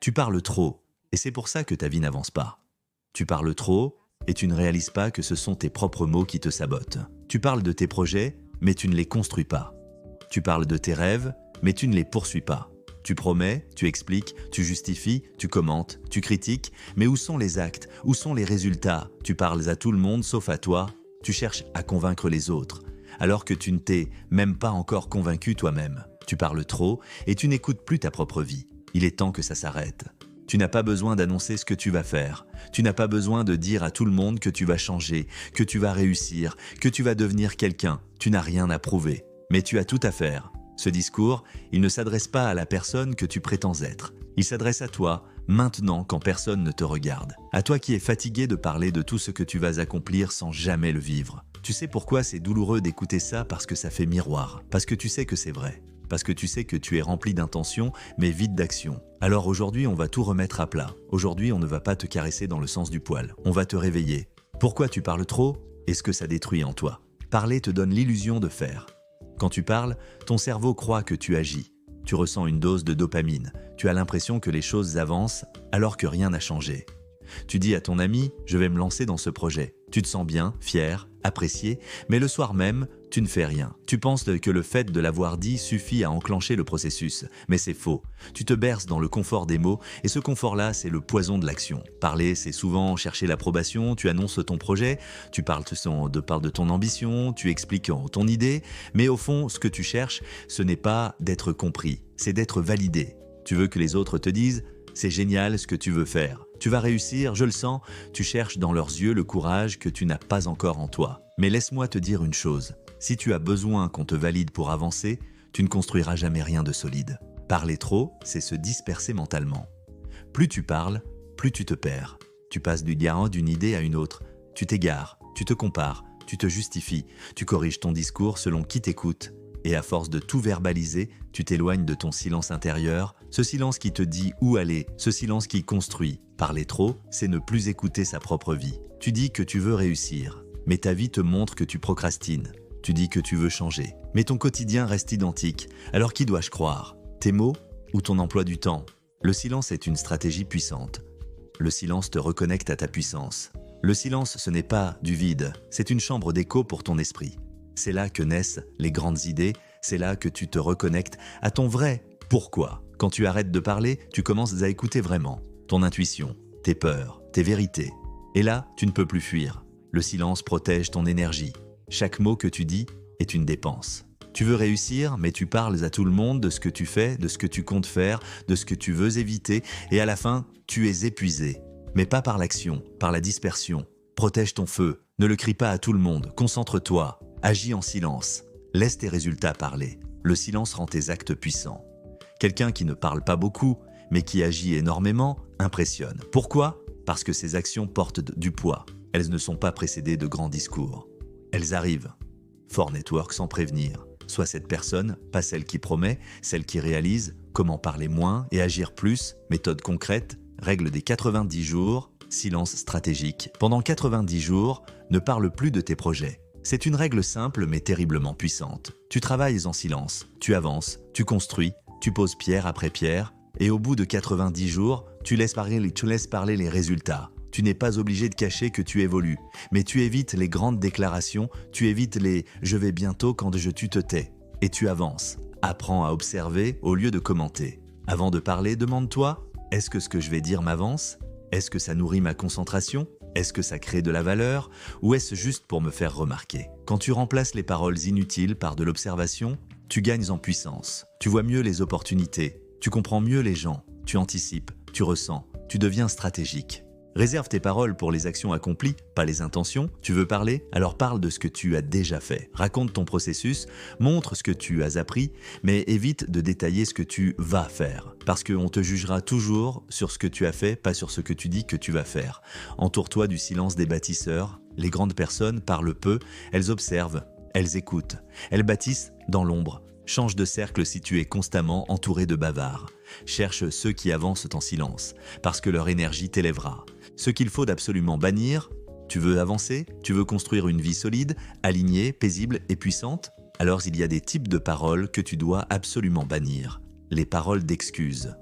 Tu parles trop, et c'est pour ça que ta vie n'avance pas. Tu parles trop, et tu ne réalises pas que ce sont tes propres mots qui te sabotent. Tu parles de tes projets, mais tu ne les construis pas. Tu parles de tes rêves, mais tu ne les poursuis pas. Tu promets, tu expliques, tu justifies, tu commentes, tu critiques, mais où sont les actes? Où sont les résultats? Tu parles à tout le monde sauf à toi. Tu cherches à convaincre les autres, alors que tu ne t'es même pas encore convaincu toi-même. Tu parles trop et tu n'écoutes plus ta propre vie. Il est temps que ça s'arrête. Tu n'as pas besoin d'annoncer ce que tu vas faire. Tu n'as pas besoin de dire à tout le monde que tu vas changer, que tu vas réussir, que tu vas devenir quelqu'un. Tu n'as rien à prouver, mais tu as tout à faire. Ce discours, il ne s'adresse pas à la personne que tu prétends être. Il s'adresse à toi, maintenant quand personne ne te regarde. À toi qui es fatigué de parler de tout ce que tu vas accomplir sans jamais le vivre. Tu sais pourquoi c'est douloureux d'écouter ça? Parce que ça fait miroir. Parce que tu sais que c'est vrai. Parce que tu sais que tu es rempli d'intentions, mais vide d'action. Alors aujourd'hui, on va tout remettre à plat. Aujourd'hui, on ne va pas te caresser dans le sens du poil. On va te réveiller. Pourquoi tu parles trop? Et ce que ça détruit en toi. Parler te donne l'illusion de faire. Quand tu parles, ton cerveau croit que tu agis. Tu ressens une dose de dopamine. Tu as l'impression que les choses avancent alors que rien n'a changé. Tu dis à ton ami « je vais me lancer dans ce projet ». Tu te sens bien, fier, apprécié, mais le soir même, tu ne fais rien. Tu penses que le fait de l'avoir dit suffit à enclencher le processus, mais c'est faux. Tu te berces dans le confort des mots, et ce confort-là, c'est le poison de l'action. Parler, c'est souvent chercher l'approbation, tu annonces ton projet, tu parles de ton ambition, tu expliques ton idée, mais au fond, ce que tu cherches, ce n'est pas d'être compris, c'est d'être validé. Tu veux que les autres te disent « c'est génial ce que tu veux faire ». Tu vas réussir, je le sens, tu cherches dans leurs yeux le courage que tu n'as pas encore en toi. Mais laisse-moi te dire une chose, si tu as besoin qu'on te valide pour avancer, tu ne construiras jamais rien de solide. Parler trop, c'est se disperser mentalement. Plus tu parles, plus tu te perds. Tu passes d'une idée à une autre, tu t'égares, tu te compares, tu te justifies, tu corriges ton discours selon qui t'écoute. Et à force de tout verbaliser, tu t'éloignes de ton silence intérieur, ce silence qui te dit où aller, ce silence qui construit. Parler trop, c'est ne plus écouter sa propre vie. Tu dis que tu veux réussir, mais ta vie te montre que tu procrastines. Tu dis que tu veux changer, mais ton quotidien reste identique. Alors qui dois-je croire? Tes mots ou ton emploi du temps? Le silence est une stratégie puissante. Le silence te reconnecte à ta puissance. Le silence, ce n'est pas du vide, c'est une chambre d'écho pour ton esprit. C'est là que naissent les grandes idées, c'est là que tu te reconnectes à ton vrai pourquoi. Quand tu arrêtes de parler, tu commences à écouter vraiment ton intuition, tes peurs, tes vérités. Et là, tu ne peux plus fuir. Le silence protège ton énergie. Chaque mot que tu dis est une dépense. Tu veux réussir, mais tu parles à tout le monde de ce que tu fais, de ce que tu comptes faire, de ce que tu veux éviter, et à la fin, tu es épuisé. Mais pas par l'action, par la dispersion. Protège ton feu, ne le crie pas à tout le monde, concentre-toi. Agis en silence, laisse tes résultats parler. Le silence rend tes actes puissants. Quelqu'un qui ne parle pas beaucoup, mais qui agit énormément, impressionne. Pourquoi? Parce que ses actions portent du poids. Elles ne sont pas précédées de grands discours. Elles arrivent. Fort network sans prévenir. Soit cette personne, pas celle qui promet, celle qui réalise, comment parler moins et agir plus, méthode concrète, règle des 90 jours, silence stratégique. Pendant 90 jours, ne parle plus de tes projets. C'est une règle simple mais terriblement puissante. Tu travailles en silence, tu avances, tu construis, tu poses pierre après pierre, et au bout de 90 jours, tu laisses parler les résultats. Tu n'es pas obligé de cacher que tu évolues, mais tu évites les grandes déclarations, tu évites les « je vais bientôt » quand tu te tais. Et tu avances. Apprends à observer au lieu de commenter. Avant de parler, demande-toi « est-ce que ce que je vais dire m'avance? Est-ce que ça nourrit ma concentration? Est-ce que ça crée de la valeur? Ou est-ce juste pour me faire remarquer ?» Quand tu remplaces les paroles inutiles par de l'observation, tu gagnes en puissance. Tu vois mieux les opportunités, tu comprends mieux les gens, tu anticipes, tu ressens, tu deviens stratégique. Réserve tes paroles pour les actions accomplies, pas les intentions. Tu veux parler? Alors parle de ce que tu as déjà fait. Raconte ton processus, montre ce que tu as appris, mais évite de détailler ce que tu vas faire. Parce qu'on te jugera toujours sur ce que tu as fait, pas sur ce que tu dis que tu vas faire. Entoure-toi du silence des bâtisseurs. Les grandes personnes parlent peu, elles observent, elles écoutent. Elles bâtissent dans l'ombre. Change de cercle si tu es constamment entouré de bavards. Cherche ceux qui avancent en silence, parce que leur énergie t'élèvera. Ce qu'il faut d'absolument bannir, tu veux avancer, tu veux construire une vie solide, alignée, paisible et puissante, alors il y a des types de paroles que tu dois absolument bannir. Les paroles d'excuses.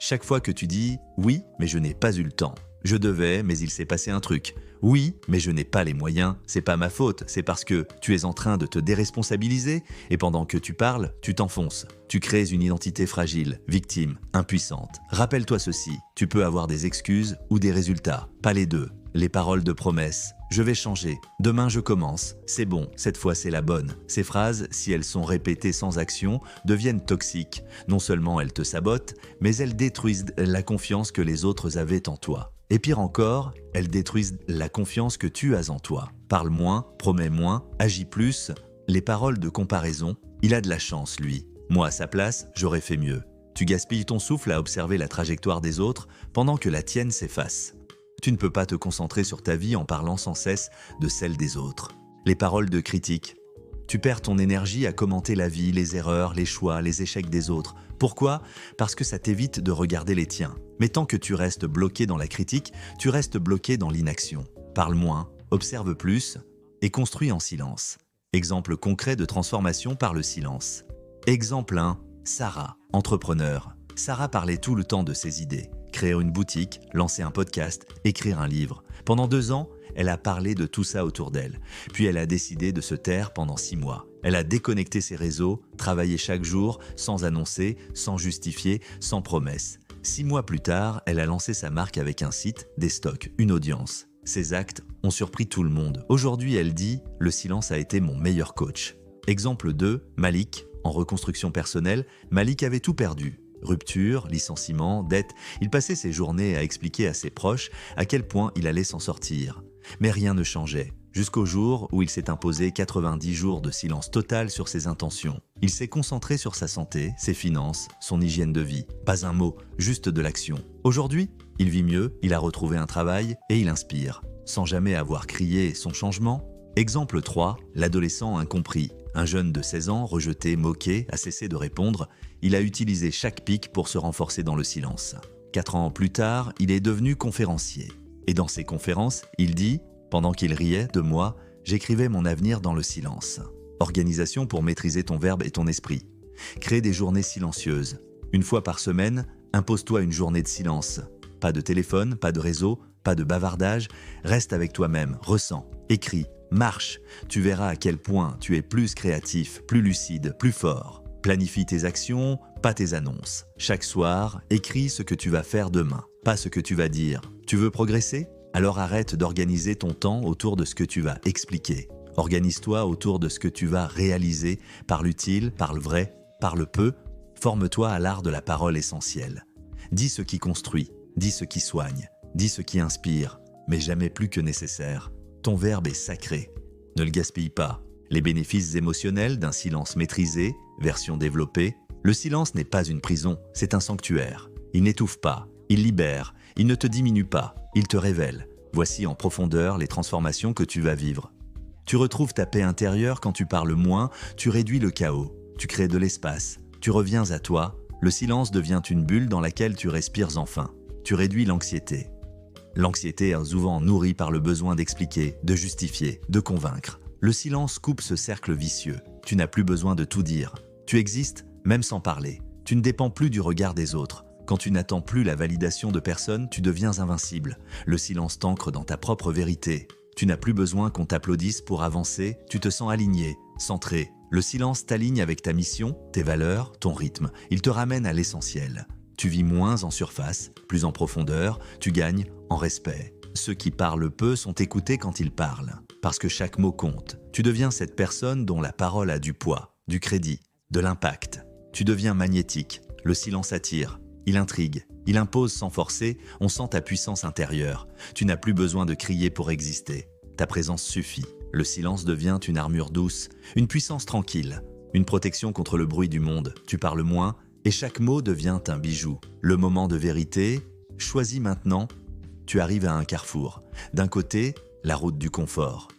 Chaque fois que tu dis « oui, mais je n'ai pas eu le temps »,« je devais, mais il s'est passé un truc »,« oui, mais je n'ai pas les moyens », c'est pas ma faute, c'est parce que tu es en train de te déresponsabiliser et pendant que tu parles, tu t'enfonces. Tu crées une identité fragile, victime, impuissante. Rappelle-toi ceci, tu peux avoir des excuses ou des résultats, pas les deux. Les paroles de promesse. Je vais changer. Demain, je commence. C'est bon. Cette fois, c'est la bonne. Ces phrases, si elles sont répétées sans action, deviennent toxiques. Non seulement elles te sabotent, mais elles détruisent la confiance que les autres avaient en toi. Et pire encore, elles détruisent la confiance que tu as en toi. Parle moins, promets moins, agis plus. Les paroles de comparaison, il a de la chance, lui. Moi, à sa place, j'aurais fait mieux. Tu gaspilles ton souffle à observer la trajectoire des autres pendant que la tienne s'efface. Tu ne peux pas te concentrer sur ta vie en parlant sans cesse de celle des autres. Les paroles de critique. Tu perds ton énergie à commenter la vie, les erreurs, les choix, les échecs des autres. Pourquoi ? Parce que ça t'évite de regarder les tiens. Mais tant que tu restes bloqué dans la critique, tu restes bloqué dans l'inaction. Parle moins, observe plus et construis en silence. Exemple concret de transformation par le silence. Exemple 1. Sarah, entrepreneur. Sarah parlait tout le temps de ses idées. Créer une boutique, lancer un podcast, écrire un livre. Pendant 2 ans, elle a parlé de tout ça autour d'elle. Puis elle a décidé de se taire pendant 6 mois. Elle a déconnecté ses réseaux, travaillé chaque jour, sans annoncer, sans justifier, sans promesse. 6 mois plus tard, elle a lancé sa marque avec un site, des stocks, une audience. Ses actes ont surpris tout le monde. Aujourd'hui, elle dit « Le silence a été mon meilleur coach ». Exemple 2, Malik. En reconstruction personnelle, Malik avait tout perdu. Rupture, licenciement, dette, il passait ses journées à expliquer à ses proches à quel point il allait s'en sortir. Mais rien ne changeait, jusqu'au jour où il s'est imposé 90 jours de silence total sur ses intentions. Il s'est concentré sur sa santé, ses finances, son hygiène de vie. Pas un mot, juste de l'action. Aujourd'hui, il vit mieux, il a retrouvé un travail et il inspire. Sans jamais avoir crié son changement. Exemple 3, l'adolescent incompris. Un jeune de 16 ans, rejeté, moqué, a cessé de répondre. Il a utilisé chaque pic pour se renforcer dans le silence. 4 ans plus tard, il est devenu conférencier. Et dans ses conférences, il dit « Pendant qu'il riait de moi, j'écrivais mon avenir dans le silence. » Organisation pour maîtriser ton verbe et ton esprit. Crée des journées silencieuses. Une fois par semaine, impose-toi une journée de silence. Pas de téléphone, pas de réseau, pas de bavardage. Reste avec toi-même, ressens, écris. Marche, tu verras à quel point tu es plus créatif, plus lucide, plus fort. Planifie tes actions, pas tes annonces. Chaque soir, écris ce que tu vas faire demain, pas ce que tu vas dire. Tu veux progresser ? Alors arrête d'organiser ton temps autour de ce que tu vas expliquer. Organise-toi autour de ce que tu vas réaliser par l'utile, par le vrai, par le peu. Forme-toi à l'art de la parole essentielle. Dis ce qui construit, dis ce qui soigne, dis ce qui inspire, mais jamais plus que nécessaire. Ton verbe est sacré. Ne le gaspille pas. Les bénéfices émotionnels d'un silence maîtrisé, version développée. Le silence n'est pas une prison, c'est un sanctuaire. Il n'étouffe pas, il libère, il ne te diminue pas, il te révèle. Voici en profondeur les transformations que tu vas vivre. Tu retrouves ta paix intérieure quand tu parles moins, tu réduis le chaos, tu crées de l'espace, tu reviens à toi. Le silence devient une bulle dans laquelle tu respires enfin. Tu réduis l'anxiété. L'anxiété est souvent nourrie par le besoin d'expliquer, de justifier, de convaincre. Le silence coupe ce cercle vicieux. Tu n'as plus besoin de tout dire. Tu existes même sans parler. Tu ne dépends plus du regard des autres. Quand tu n'attends plus la validation de personne, tu deviens invincible. Le silence t'ancre dans ta propre vérité. Tu n'as plus besoin qu'on t'applaudisse pour avancer. Tu te sens aligné, centré. Le silence t'aligne avec ta mission, tes valeurs, ton rythme. Il te ramène à l'essentiel. Tu vis moins en surface, plus en profondeur, tu gagnes en respect. Ceux qui parlent peu sont écoutés quand ils parlent, parce que chaque mot compte. Tu deviens cette personne dont la parole a du poids, du crédit, de l'impact. Tu deviens magnétique, le silence attire, il intrigue, il impose sans forcer, on sent ta puissance intérieure. Tu n'as plus besoin de crier pour exister, ta présence suffit. Le silence devient une armure douce, une puissance tranquille, une protection contre le bruit du monde. Tu parles moins, et chaque mot devient un bijou. Le moment de vérité, choisis maintenant. Tu arrives à un carrefour. D'un côté, la route du confort.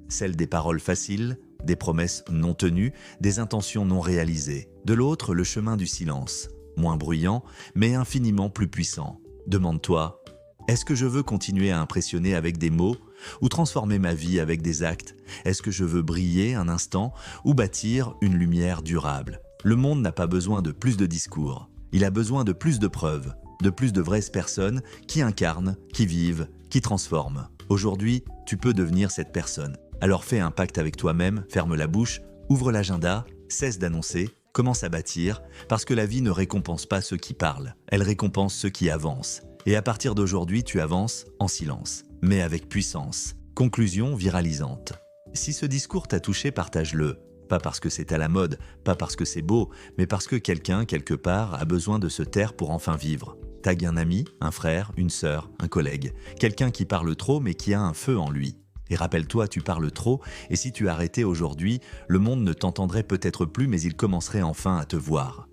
Celle des paroles faciles, des promesses non tenues, des intentions non réalisées. De l'autre, le chemin du silence. Moins bruyant, mais infiniment plus puissant. Demande-toi, est-ce que je veux continuer à impressionner avec des mots ou transformer ma vie avec des actes ? Est-ce que je veux briller un instant ou bâtir une lumière durable ? Le monde n'a pas besoin de plus de discours, il a besoin de plus de preuves. de plus de vraies personnes qui incarnent, qui vivent, qui transforment. Aujourd'hui, tu peux devenir cette personne. Alors fais un pacte avec toi-même, ferme la bouche, ouvre l'agenda, cesse d'annoncer, commence à bâtir, parce que la vie ne récompense pas ceux qui parlent, elle récompense ceux qui avancent. Et à partir d'aujourd'hui, tu avances en silence, mais avec puissance. Conclusion viralisante. Si ce discours t'a touché, partage-le. Pas parce que c'est à la mode, pas parce que c'est beau, mais parce que quelqu'un, quelque part, a besoin de se taire pour enfin vivre. Tague un ami, un frère, une sœur, un collègue. Quelqu'un qui parle trop mais qui a un feu en lui. Et rappelle-toi, tu parles trop, et si tu arrêtais aujourd'hui, le monde ne t'entendrait peut-être plus, mais il commencerait enfin à te voir.